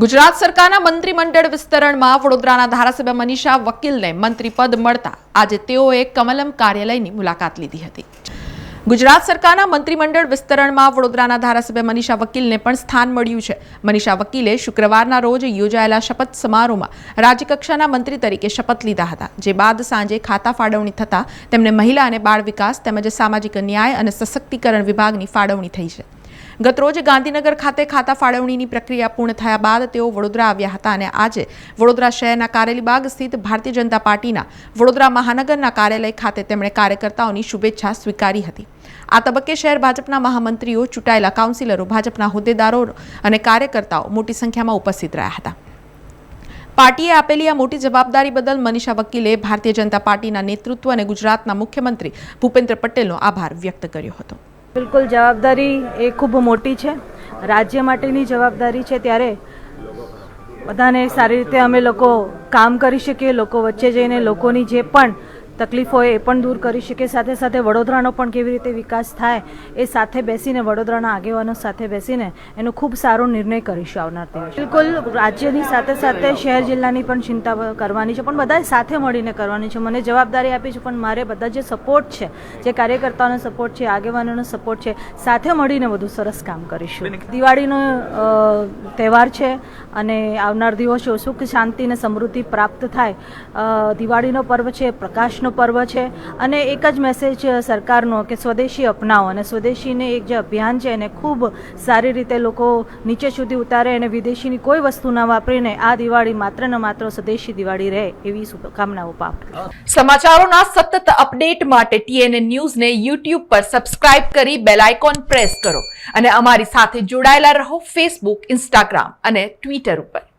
ગુજરાત સરકારના મંત્રીમંડળ વિસ્તરણમાં વડોદરાના ધારાસભ્ય મનીષા વકીલને મંત્રીપદ મળતા આજે તેઓએ કમલમ કાર્યાલયની મુલાકાત લીધી હતી। ગુજરાત સરકારના મંત્રીમંડળ વિસ્તરણમાં વડોદરાના ધારાસભ્ય મનીષા વકીલને પણ સ્થાન મળ્યું છે। મનીષા વકીલે શુક્રવારના રોજ યોજાયેલા શપથ સમારોહમાં રાજ્યકક્ષાના મંત્રી તરીકે શપથ લીધા હતા, જે બાદ સાંજે ખાતા ફાળવણી થતા તેમને મહિલા અને બાળ વિકાસ તેમજ સામાજિક ન્યાય અને સશક્તિકરણ વિભાગની ફાળવણી થઈ છે। ગતરોજ ગાંધીનગર ખાતે ખાતા ફાળવણીની પ્રક્રિયા પૂર્ણ થયા બાદ તેઓ વડોદરા આવ્યા હતા અને આજે વડોદરા શહેરના કારેલીબાગ સ્થિત ભારતીય જનતા પાર્ટીના વડોદરા મહાનગરના કાર્યાલય ખાતે તેમણે કાર્યકર્તાઓની શુભેચ્છા સ્વીકારી હતી। આ તબક્કે શહેર ભાજપના મહામંત્રીઓ, ચૂંટાયેલા કાઉન્સિલરો, ભાજપના હોદ્દેદારો અને કાર્યકર્તાઓ મોટી સંખ્યામાં ઉપસ્થિત રહ્યા હતા। પાર્ટીએ આપેલી આ મોટી જવાબદારી બદલ મનીષા વકીલે ભારતીય જનતા પાર્ટીના નેતૃત્વ અને ગુજરાતના મુખ્યમંત્રી ભૂપેન્દ્ર પટેલનો આભાર વ્યક્ત કર્યો હતો। બિલકુલ જવાબદારી એ ખૂબ મોટી છે, રાજ્ય માટેની જવાબદારી છે, ત્યારે બધાને સારી રીતે અમે લોકો કામ કરી શકીએ, લોકો વચ્ચે જઈને લોકોની જે પણ તકલીફો હોય એ પણ દૂર કરી શકીએ, સાથે સાથે વડોદરાનો પણ કેવી રીતે વિકાસ થાય એ સાથે બેસીને વડોદરાના આગેવાનો સાથે બેસીને એનો ખૂબ સારો નિર્ણય કરીશું આવનાર દિવસ। બિલકુલ રાજ્યની સાથે સાથે શહેર જિલ્લાની પણ ચિંતા કરવાની છે, પણ બધા સાથે મળીને કરવાની છે। મને જવાબદારી આપી છે, પણ મારે બધા જે સપોર્ટ છે, જે કાર્યકર્તાઓનો સપોર્ટ છે, આગેવાનોનો સપોર્ટ છે, સાથે મળીને વધુ સરસ કામ કરીશું। દિવાળીનો તહેવાર છે અને આવનાર દિવસો સુખ, શાંતિ અને સમૃદ્ધિ પ્રાપ્ત થાય। દિવાળીનો પર્વ છે, પ્રકાશ પર્વ છે અને એક જ મેસેજ સરકારનો કે સ્વદેશી અપનાવો અને સ્વદેશીને એક જે અભિયાન છે એને ખૂબ સારી રીતે લોકો નીચે સુધી ઉતારે અને વિદેશીની કોઈ વસ્તુ ના વાપરીને આ દિવાળી માત્ર ને માત્ર સ્વદેશી દિવાળી રહે એવી શુભકામનાઓ પાઠવું। સમાચારોના સતત અપડેટ માટે TNN ન્યૂઝને YouTube પર સબસ્ક્રાઇબ કરી બેલ આઇકોન પ્રેસ કરો અને અમારી સાથે જોડાયેલા રહો Facebook, Instagram અને Twitter ઉપર।